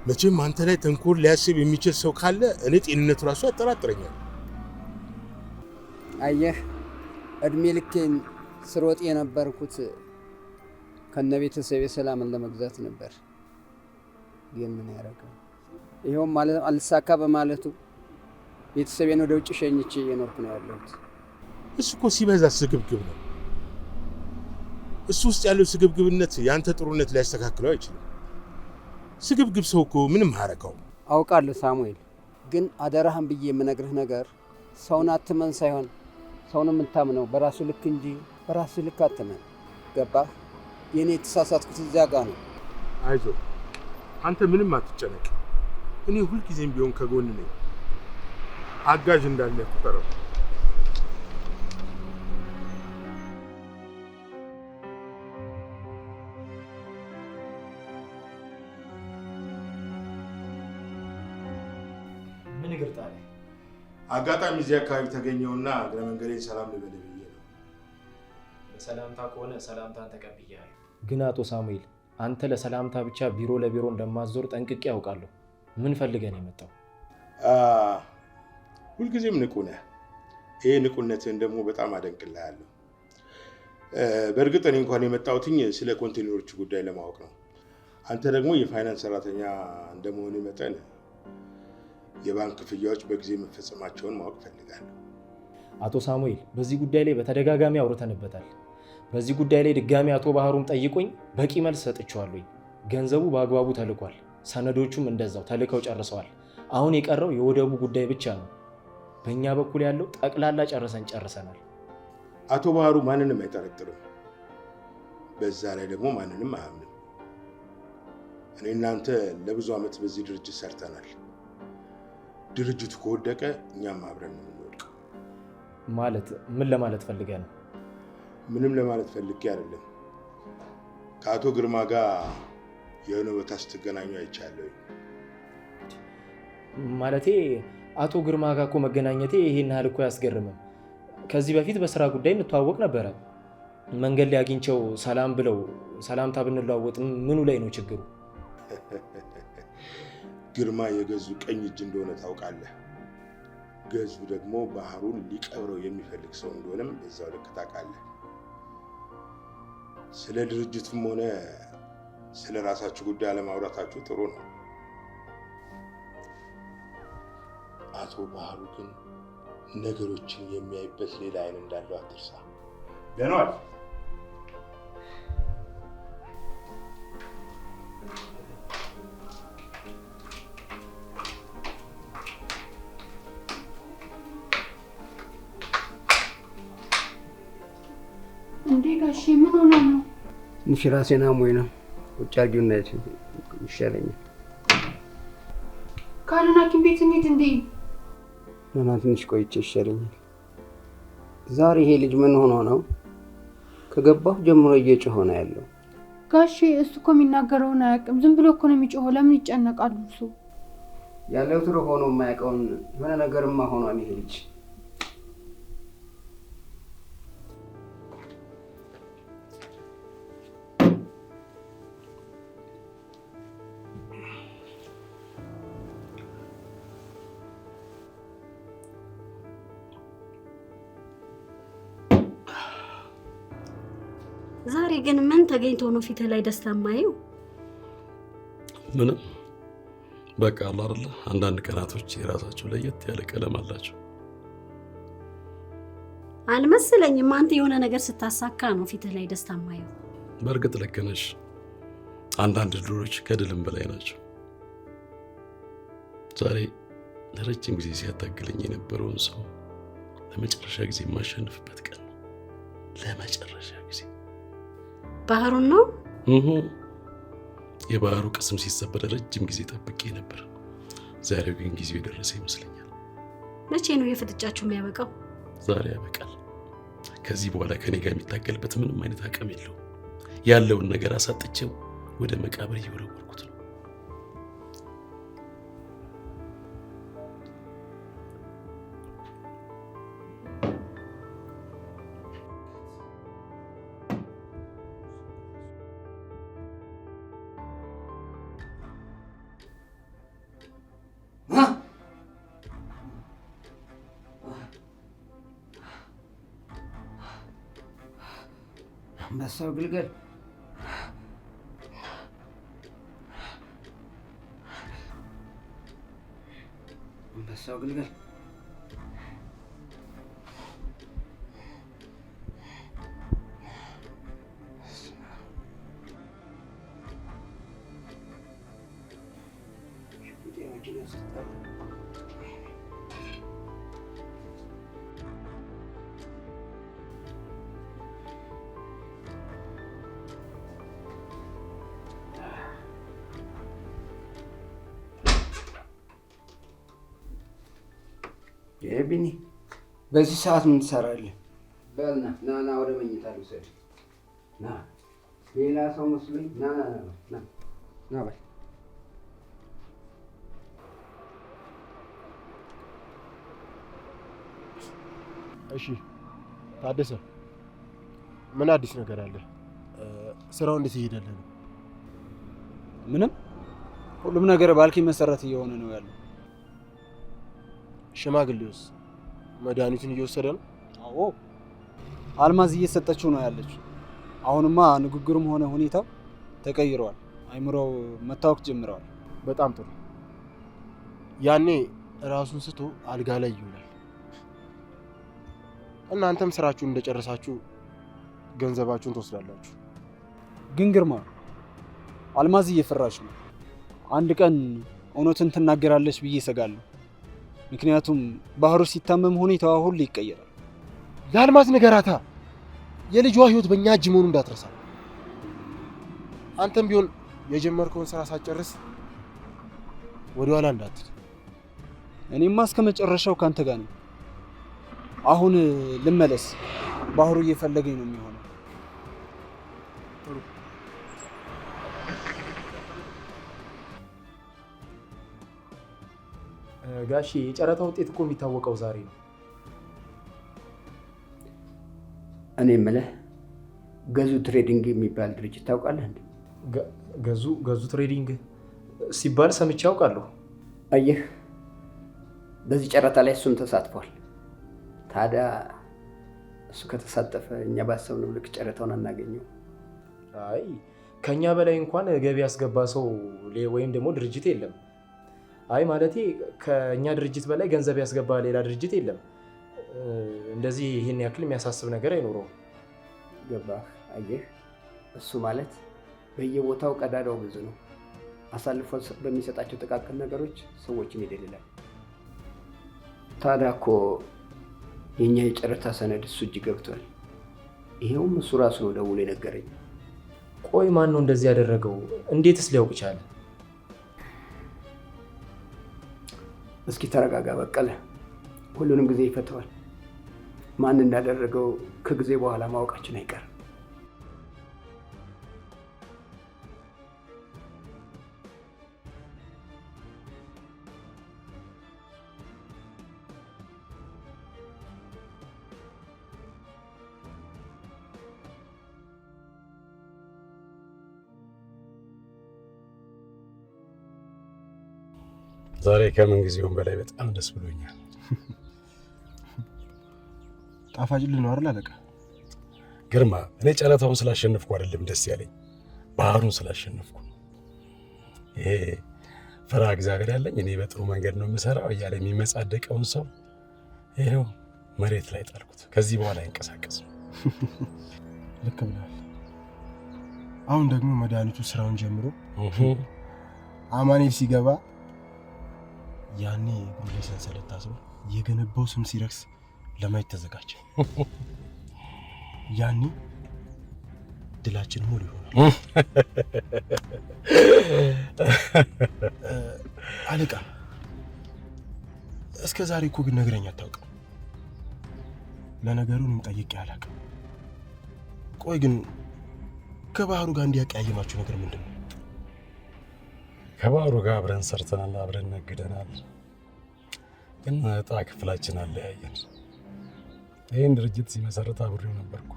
መቼም አንተ ላይ ተንኮል ሊያስብ የሚችል ሰው ካለ እኔ ጤንነቱ ራሱ ያጠራጥረኛል። አየህ፣ እድሜ ልኬን ስሮጥ የነበርኩት ከነ ቤተሰቤ ሰላምን ለመግዛት ነበር። ግን ምን ያደርጋል፣ ይኸውም አልሳካ በማለቱ ቤተሰቤን ወደ ውጭ ሸኝቼ እየኖርኩ ነው ያለሁት። እሱ እኮ ሲበዛ ስግብግብ ነው። እሱ ውስጥ ያለው ስግብግብነት ያንተ ጥሩነት ሊያስተካክለው አይችልም። ስግብግብ ሰው እኮ ምንም አያረካው። አውቃለሁ ሳሙኤል፣ ግን አደራህን ብዬ የምነግርህ ነገር ሰውን አትመን ሳይሆን ሰውን የምታምነው በራሱ ልክ እንጂ በራሱ ልክ አትመን። ገባህ? የኔ የተሳሳትኩት እዚያ ጋር ነው። አይዞህ፣ አንተ ምንም አትጨነቅ። እኔ ሁልጊዜም ቢሆን ከጎን ነኝ። አጋዥ እንዳለ ቁጠረው። ምን እግር ጣለ? አጋጣሚ እዚህ አካባቢ ተገኘውና እግረ መንገዴን ሰላም ልበልህ ብዬ ነው። ለሰላምታ ከሆነ ሰላምታን ተቀብያለሁ። ግን አቶ ሳሙኤል አንተ ለሰላምታ ብቻ ቢሮ ለቢሮ እንደማዞር ጠንቅቄ ያውቃለሁ። ምን ፈልገህ ነው የመጣው? ሁልጊዜም ንቁ ነህ። ይሄ ንቁነትህን ደግሞ በጣም አደንቅልሃለሁ። በእርግጥ እኔ እንኳን የመጣሁትኝ ስለ ኮንቴነሮች ጉዳይ ለማወቅ ነው። አንተ ደግሞ የፋይናንስ ሰራተኛ እንደመሆኑ መጠን የባንክ ክፍያዎች በጊዜ መፈጸማቸውን ማወቅ ፈልጋለሁ። አቶ ሳሙኤል በዚህ ጉዳይ ላይ በተደጋጋሚ አውርተንበታል። በዚህ ጉዳይ ላይ ድጋሚ አቶ ባህሩም ጠይቆኝ በቂ መልስ ሰጥቼዋለሁ። ገንዘቡ በአግባቡ ተልኳል፣ ሰነዶቹም እንደዛው ተልከው ጨርሰዋል። አሁን የቀረው የወደቡ ጉዳይ ብቻ ነው። በእኛ በኩል ያለው ጠቅላላ ጨርሰናል። አቶ ባህሩ ማንንም አይጠረጥርም፣ በዛ ላይ ደግሞ ማንንም አያምንም። እኔ እናንተ ለብዙ ዓመት በዚህ ድርጅት ሰርተናል። ድርጅቱ ከወደቀ እኛም አብረን ነው የምንወድቀው። ማለት ምን ለማለት ፈልገህ ነው? ምንም ለማለት ፈልጌ አይደለም። ከአቶ ግርማ ጋር የሆነ ቦታ ስትገናኙ አይቻለሁ። ማለቴ አቶ ግርማ ጋር እኮ መገናኘቴ ይሄን ያህል እኮ አያስገርምም። ከዚህ በፊት በስራ ጉዳይ እንተዋወቅ ነበረ። መንገድ ላይ አግኝቸው ሰላም ብለው ሰላምታ ብንለዋወጥ ምኑ ላይ ነው ችግሩ? ግርማ የገዙ ቀኝ እጅ እንደሆነ ታውቃለህ። ገዙ ደግሞ ባህሩን ሊቀብረው የሚፈልግ ሰው እንደሆነም በዛው ልክ ታውቃለህ። ስለ ድርጅቱም ሆነ ስለ ራሳችሁ ጉዳይ አለማውራታችሁ ጥሩ ነው። አቶ ባህሩ ግን ነገሮችን የሚያይበት ሌላ አይን እንዳለው አትርሳ። ደህና ዋል። እንዴ ጋሼ ምን ሆነ ነው? ትንሽ ራሴን አሞኝ ነው። ቁጭ አድርጊውና ይሻለኛል። ካልን ሐኪም ቤት እንሂድ እንዴ? ገና ትንሽ ቆይቼ ይሻለኛል። ዛሬ ይሄ ልጅ ምን ሆኖ ነው? ከገባሁ ጀምሮ እየጮኸ ነው ያለው። ጋሼ እሱ እኮ የሚናገረውን አያውቅም። ዝም ብሎ እኮ ነው የሚጮኸው። ለምን ይጨነቃሉ? እሱ ያለው ትሮ ሆኖ የማያውቀውን የሆነ ነገርማ ሆኗል ይሄ ልጅ። ዛሬ ግን ምን ተገኝቶ ነው ፊት ላይ ደስታ የማየው? ምንም በቃ አለ አይደለ፣ አንዳንድ ቀናቶች የራሳቸው ለየት ያለ ቀለም አላቸው። አልመሰለኝም። አንተ የሆነ ነገር ስታሳካ ነው ፊትህ ላይ ደስታ ማየው። በእርግጥ ልክ ነሽ። አንዳንድ ድሎች ከድልም በላይ ናቸው። ዛሬ ለረጅም ጊዜ ሲያታግለኝ የነበረውን ሰው ለመጨረሻ ጊዜ የማሸንፍበት ቀን ነው። ለመጨረሻ ጊዜ ባህሩን ነው። የባህሩ ቅስም ሲሰበር ረጅም ጊዜ ጠብቄ ነበር። ዛሬው ግን ጊዜው የደረሰ ይመስለኛል። መቼ ነው የፍጥጫችሁ የሚያበቃው? ዛሬ ያበቃል። ከዚህ በኋላ ከኔ ጋር የሚታገልበት ምንም አይነት አቅም የለውም። ያለውን ነገር አሳጥቼው ወደ መቃብር እየወረወርኩት ነው። አንበሳው ግልገል አንበሳው ግልገል ቢኒ በዚህ ሰዓት ምን ትሰራለህ? በልና ና ወደ መኝታ ልውሰድ። ና ሌላ ሰው መስሎኝ። ና በል። እሺ ታደሰ፣ ምን አዲስ ነገር አለ? ስራው እንዴት እየሄደልህ ነው? ምንም፣ ሁሉም ነገር ባልከኝ መሰረት እየሆነ ነው ያለው። ሽማግሌውስ መድኃኒቱን እየወሰደ ነው? አዎ፣ አልማዝ እየሰጠችው ነው ያለችው። አሁንማ ንግግሩም ሆነ ሁኔታው ተቀይረዋል። አይምሮው መታወክ ጀምረዋል። በጣም ጥሩ። ያኔ ራሱን ስቶ አልጋ ላይ ይውላል። እናንተም ስራችሁን እንደጨረሳችሁ ገንዘባችሁን ትወስዳላችሁ። ግን ግርማ፣ አልማዝ እየፈራች ነው። አንድ ቀን እውነትን ትናገራለች ብዬ እሰጋለሁ። ምክንያቱም ባህሩ ሲታመም ሁኔታዋ ሁሉ ይቀየራል። ለአልማዝ ንገራታ። የልጇ ህይወት በእኛ እጅ መሆኑ እንዳትረሳ። አንተም ቢሆን የጀመርከውን ስራ ሳትጨርስ ወደኋላ እንዳትል። እኔማ እስከ መጨረሻው ካንተ ጋር ነኝ። አሁን ልመለስ። ባህሩ እየፈለገኝ ነው የሚሆነው። ጋሺ የጨረታ ውጤት እኮ የሚታወቀው ዛሬ ነው። እኔ የምልህ ገዙ ትሬዲንግ የሚባል ድርጅት ታውቃለህ እንዴ? ገዙ ትሬዲንግ ሲባል ሰምቼ አውቃለሁ። አየህ፣ በዚህ ጨረታ ላይ እሱም ተሳትፏል። ታዲያ እሱ ከተሳተፈ እኛ ባሰብነው ልክ ጨረታውን አናገኘው። አይ ከኛ በላይ እንኳን ገቢ ያስገባ ሰው ወይም ደግሞ ድርጅት የለም። አይ ማለቴ ከኛ ድርጅት በላይ ገንዘብ ያስገባ ሌላ ድርጅት የለም። እንደዚህ ይህን ያክል የሚያሳስብ ነገር አይኖረውም። ገባህ? አየህ፣ እሱ ማለት በየቦታው ቀዳዳው ብዙ ነው። አሳልፎ በሚሰጣቸው ጥቃቅን ነገሮች ሰዎችን ይደልላል። ታዲያ እኮ የኛ የጨረታ ሰነድ እሱ እጅ ገብቷል። ይሄውም እሱ ራሱ ነው ደውሎ የነገረኝ። ቆይ ማን ነው እንደዚህ ያደረገው? እንዴትስ ሊያውቅ ቻለ? እስኪ ተረጋጋ በቀለ፣ ሁሉንም ጊዜ ይፈተዋል። ማን እንዳደረገው ከጊዜ በኋላ ማወቃችን አይቀርም። ዛሬ ከምን ጊዜውም በላይ በጣም ደስ ብሎኛል። ጣፋጭ ነው አይደል አለቃ? ግርማ፣ እኔ ጨረታውን ስላሸነፍኩ አይደለም ደስ ያለኝ፣ ባህሩን ስላሸነፍኩ። ይሄ ፈሪሃ እግዚአብሔር ያለኝ እኔ በጥሩ መንገድ ነው የምሰራው እያለ የሚመጻደቀውን ሰው ይኸው መሬት ላይ ጣልኩት። ከዚህ በኋላ አይንቀሳቀስም። ልክ ብለሃል። አሁን ደግሞ መድኃኒቱ ስራውን ጀምሮ አማኑኤል ሲገባ ያኔ እግሩ ላይ ሰንሰለት ታስሮ የገነባው ስም ሲረክስ ለማየት ተዘጋጀ። ያኔ ድላችን ሙሉ ይሆናል። አለቃ እስከ ዛሬ እኮ ግን ነግረኝ አታውቅም። ለነገሩ እኔም ጠይቄ አላውቅም። ቆይ ግን ከባህሩ ጋር እንዲያቀያየማችሁ ነገር ምንድን ነው? ከባህሩ ጋር አብረን ሰርተናል፣ አብረን ነግደናል። ግን ዕጣ ክፍላችን አለያየን። ይህን ድርጅት ሲመሰረት አብሬው ነበርኩ፣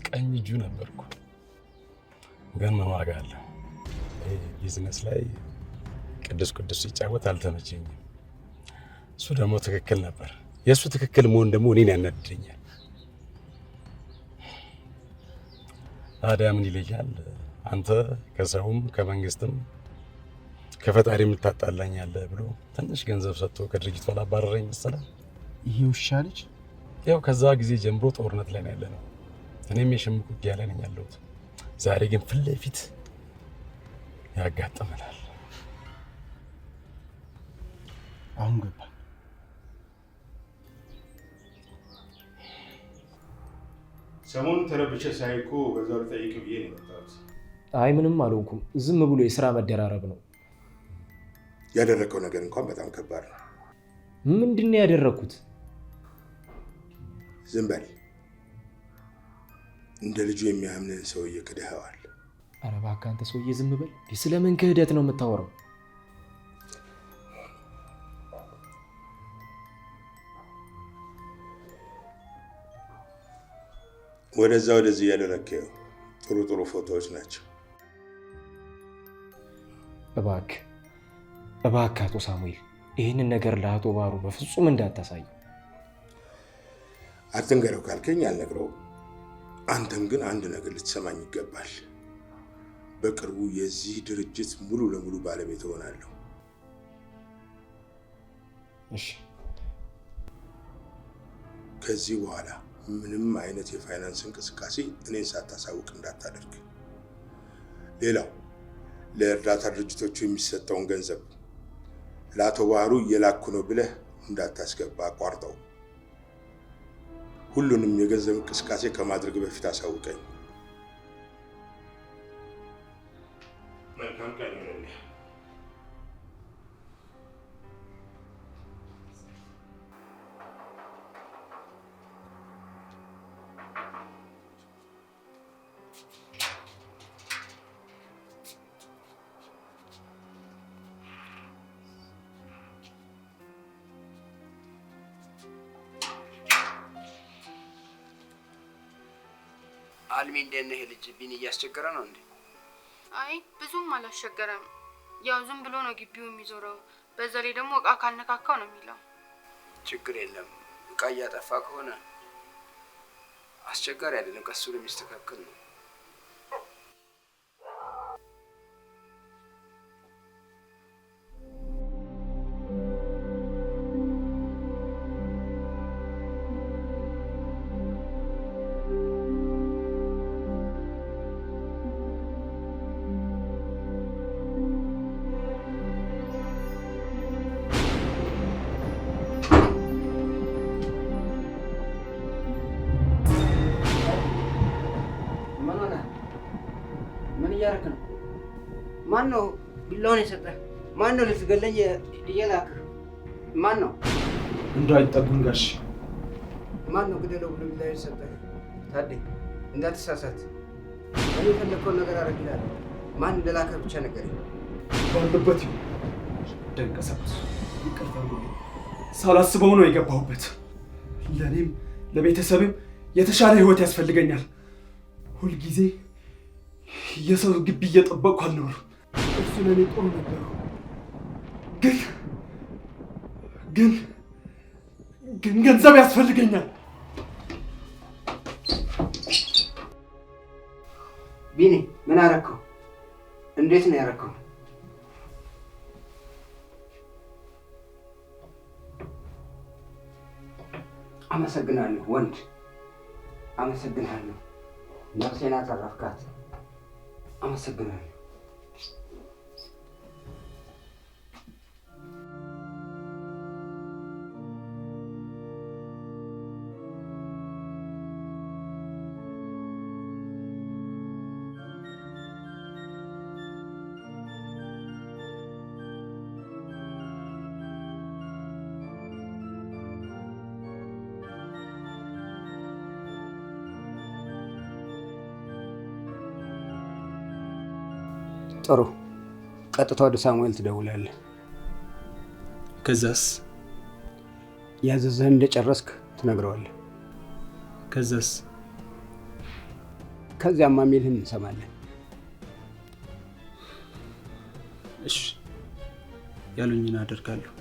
ቀኝ እጁ ነበርኩ። ግን ምን ዋጋ አለው? ቢዝነስ ላይ ቅዱስ ሲጫወት አልተመቸኝም። እሱ ደግሞ ትክክል ነበር። የእሱ ትክክል መሆን ደግሞ እኔን ያናድደኛል። ታዲያ ምን ይለኛል? አንተ ከሰውም ከመንግስትም ከፈጣሪ የምታጣላኛለህ ብሎ ትንሽ ገንዘብ ሰጥቶ ከድርጅቱ አላባረረኝ መሰለህ? ይሄ ውሻ ልጅ ያው ከዛ ጊዜ ጀምሮ ጦርነት ላይ ነው ያለነው። እኔም የሽምቅ ውጊያ ላይ ነኝ ያለሁት። ዛሬ ግን ፊት ለፊት ያጋጥመናል። አሁን ገባኝ። ሰሞኑን ተረብሼ ሳይ እኮ በዛው ልጠይቅ ብዬ ነው የመጣሁት። አይ ምንም አልሆንኩም። ዝም ብሎ የስራ መደራረብ ነው። ያደረከው ነገር እንኳን በጣም ከባድ ነው። ምንድን ነው ያደረኩት? ዝም በል። እንደ ልጁ የሚያምንን ሰውዬ ክደኸዋል። ኧረ እባክህ አንተ ሰውዬ ዝም በል። ስለምን ክህደት ነው የምታወራው? ወደዛ ወደዚህ ያደረከው ጥሩ ፎቶዎች ናቸው። እባክህ አቶ ሳሙኤል ይህንን ነገር ለአቶ ባህሩ በፍጹም እንዳታሳይ። አትንገረው ካልከኝ አልነግረውም። አንተም ግን አንድ ነገር ልትሰማኝ ይገባል። በቅርቡ የዚህ ድርጅት ሙሉ ለሙሉ ባለቤት እሆናለሁ። እሺ። ከዚህ በኋላ ምንም አይነት የፋይናንስ እንቅስቃሴ እኔን ሳታሳውቅ እንዳታደርግ። ሌላው ለእርዳታ ድርጅቶቹ የሚሰጠውን ገንዘብ ለአቶ ባህሩ እየላኩ ነው ብለህ እንዳታስገባ አቋርጠው። ሁሉንም የገንዘብ እንቅስቃሴ ከማድረግ በፊት አሳውቀኝ። መልካም ቀን ይሁንልህ። አልሚ እንደት ነህ? ልጅ ቢኒ እያስቸገረ ነው እንዴ? አይ ብዙም አላስቸገረም። ያው ዝም ብሎ ነው ግቢው የሚዞረው። በዛ ላይ ደግሞ እቃ ካነካካው ነው የሚለው። ችግር የለም። እቃ እያጠፋ ከሆነ አስቸጋሪ አይደለም። ከሱ የሚስተካከል ነው። እያደረክ ነው? ማን ነው ቢላውን የሰጠህ? ማን ነው ልትገለኝ እየላክህ? ማን ነው? እንዳይጠጉን ጋሽ። ማን ነው ግደለው ብሎ ቢላ የሰጠህ? ታዴ እንዳትሳሳት። እኔ የፈለግከውን ነገር አደርግልሃለሁ። ማን እንደላከህ ብቻ ነገር ባለበት ደንቀሰቀሱ። ይቅርታ ሳላስበው ነው የገባሁበት። ለእኔም ለቤተሰብም የተሻለ ህይወት ያስፈልገኛል። ሁልጊዜ የሰው ግቢ እየጠበቅኩ አልኖርም። እሱ ለእኔ ጥሩ ነበሩ፣ ግን ገንዘብ ያስፈልገኛል። ቢኒ ምን አረከው? እንዴት ነው ያረከው? አመሰግናለሁ ወንድ፣ አመሰግናለሁ። ነፍሴን አተረፍካት። አመሰግናለሁ። ጥሩ። ቀጥታ ወደ ሳሙኤል ትደውላለህ። ከዛስ? ያዘዘህን እንደጨረስክ ትነግረዋለህ። ከዛስ? ከዚያማ የሚልህን እንሰማለን። እሺ፣ ያሉኝን አደርጋለሁ።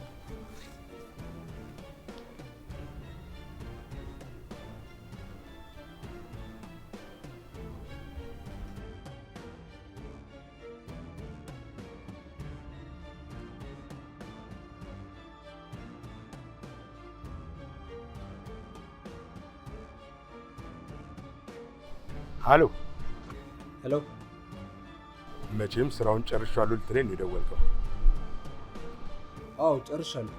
ሄሎ ሄሎ። መቼም ስራውን ጨርሻለሁ ልትለኝ ነው የደወልከው? አዎ ጨርሻለሁ።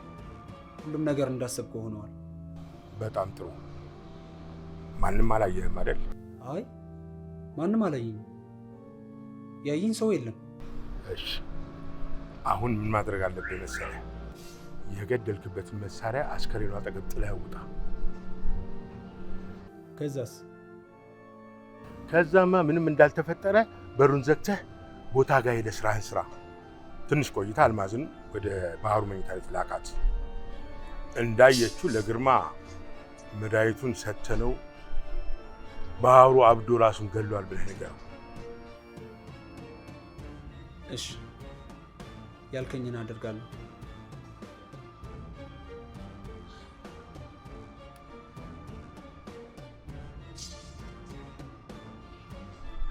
ሁሉም ነገር እንዳሰብከው ሆነዋል። በጣም ጥሩ። ማንም አላየህም አይደል? አይ ማንም አላየኝም። ያየኝ ሰው የለም። እሺ፣ አሁን ምን ማድረግ አለብህ መሰለህ? የገደልክበትን መሳሪያ አስከሬኑ አጠገብ ጥለህ ውጣ። ከዛስ? ከዛማ ምንም እንዳልተፈጠረ በሩን ዘግተህ ቦታ ጋር ሄደህ ስራህን ስራ። ትንሽ ቆይታ አልማዝን ወደ ባህሩ መኝታ ቤት ላካት። እንዳየችው ለግርማ መድኃኒቱን ሰተነው ባህሩ አብዶ ራሱን ገሏል ብለህ ንገረው። እሺ፣ ያልከኝን አደርጋለሁ።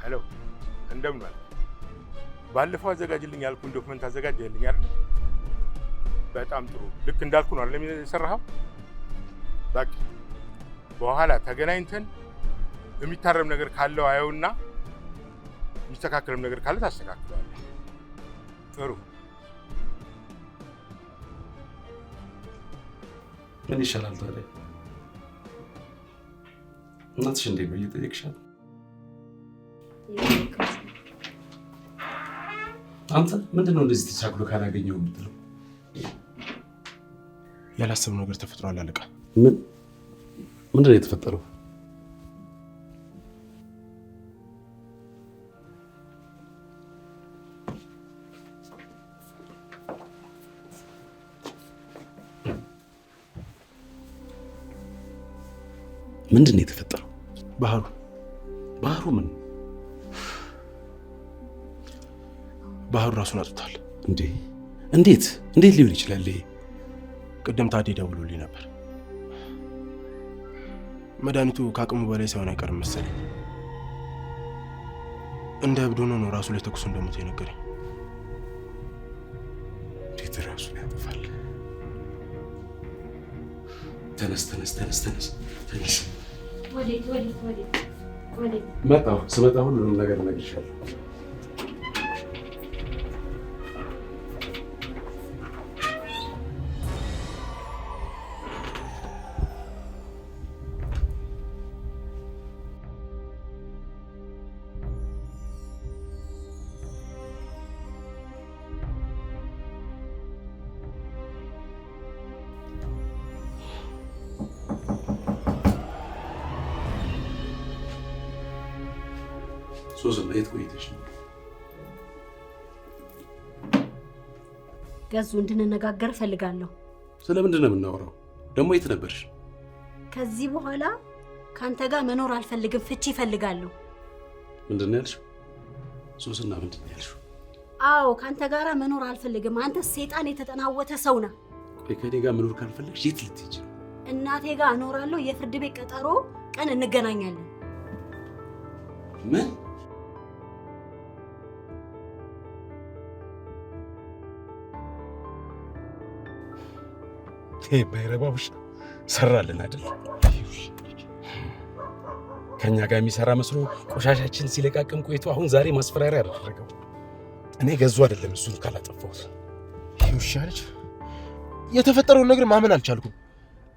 ሄሎ፣ እንደምን ዋልክ? ባለፈው አዘጋጅልኝ ያልኩህን ዶክመንት አዘጋጀህልኝ አይደል? በጣም ጥሩ። ልክ እንዳልኩ ነው አይደል የሰራኸው? በቃ በኋላ ተገናኝተን የሚታረም ነገር ካለው አየውና የሚስተካከልም ነገር ካለ ታስተካክለዋለህ። ጥሩ። ምን ይሻላል ታዲያ? እናትሽ እንዴት ነው እየጠየቅሻት? አንተ ምንድነው እንደዚህ ተቻክሎ ካላገኘው የምትለው? ያላሰብነው ነገር ተፈጥሯል አለቃ። ምንድነው የተፈጠረው? ምንድነው የተፈጠረው? ባህሩ ምን? ባህሩ ራሱን አጥቷል። እንዴ? እንዴት ሊሆን ይችላል? ይሄ ቅድም ታዴ ደውሎልኝ ነበር። መድኃኒቱ ከአቅሙ በላይ ሳይሆን አይቀርም መሰለኝ። እንደ እብድ ሆኖ ነው ራሱ ላይ ተኩሶ እንደሞተ የነገረኝ። እንዴት ራሱን ያጠፋል? ተነስ። ወዴት? መጣሁ። ስመጣ ሁሉንም ነገር እነግርሻለሁ። ሶስና የት ቆይተሽ ነው? ገዙ፣ እንድንነጋገር እፈልጋለሁ። ስለምንድን ነው የምናወራው? ደግሞ የት ነበርሽ? ከዚህ በኋላ ካንተ ጋር መኖር አልፈልግም፣ ፍቺ እፈልጋለሁ። ምንድን ነው ያልሽው? ሶስና ምንድን ነው ያልሽው? አዎ ካንተ ጋር መኖር አልፈልግም። አንተ ሰይጣን የተጠናወተ ሰው ነህ። ቆይ ከኔ ጋር መኖር ካልፈለግሽ የት ልትሄጂ ነው? እናቴ ጋር እኖራለሁ። የፍርድ ቤት ቀጠሮ ቀን እንገናኛለን። ምን? ባይረባ ውሻ ሰራልን አይደል? ከኛ ጋር የሚሰራ መስሎ ቆሻሻችን ሲለቃቅም ቆይቶ አሁን ዛሬ ማስፈራሪያ አደረገው። እኔ ገዙ አይደለም እሱን ካላጠፋሁት። ይውሻልሽ የተፈጠረውን ነገር ማመን አልቻልኩም።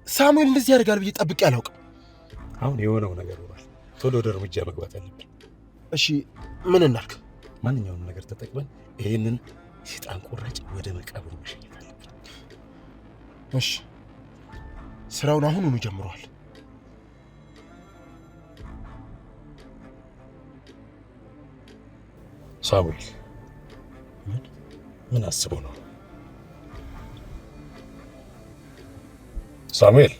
ሳሙኤል እንደዚህ ያደርጋል ብዬ ጠብቄ አላውቅም። አሁን የሆነው ነገር ሆኗል። ቶሎ ወደ እርምጃ መግባት አለብን። እሺ ምን እናድርግ? ማንኛውንም ነገር ተጠቅመን ይሄንን ሴጣን ቆራጭ ወደ መቃብሩ መሸኘት አለብን። እሺ ስራውን አሁኑኑ ጀምሯል። ሳሙኤል ምን አስበው ነው? ሳሙኤል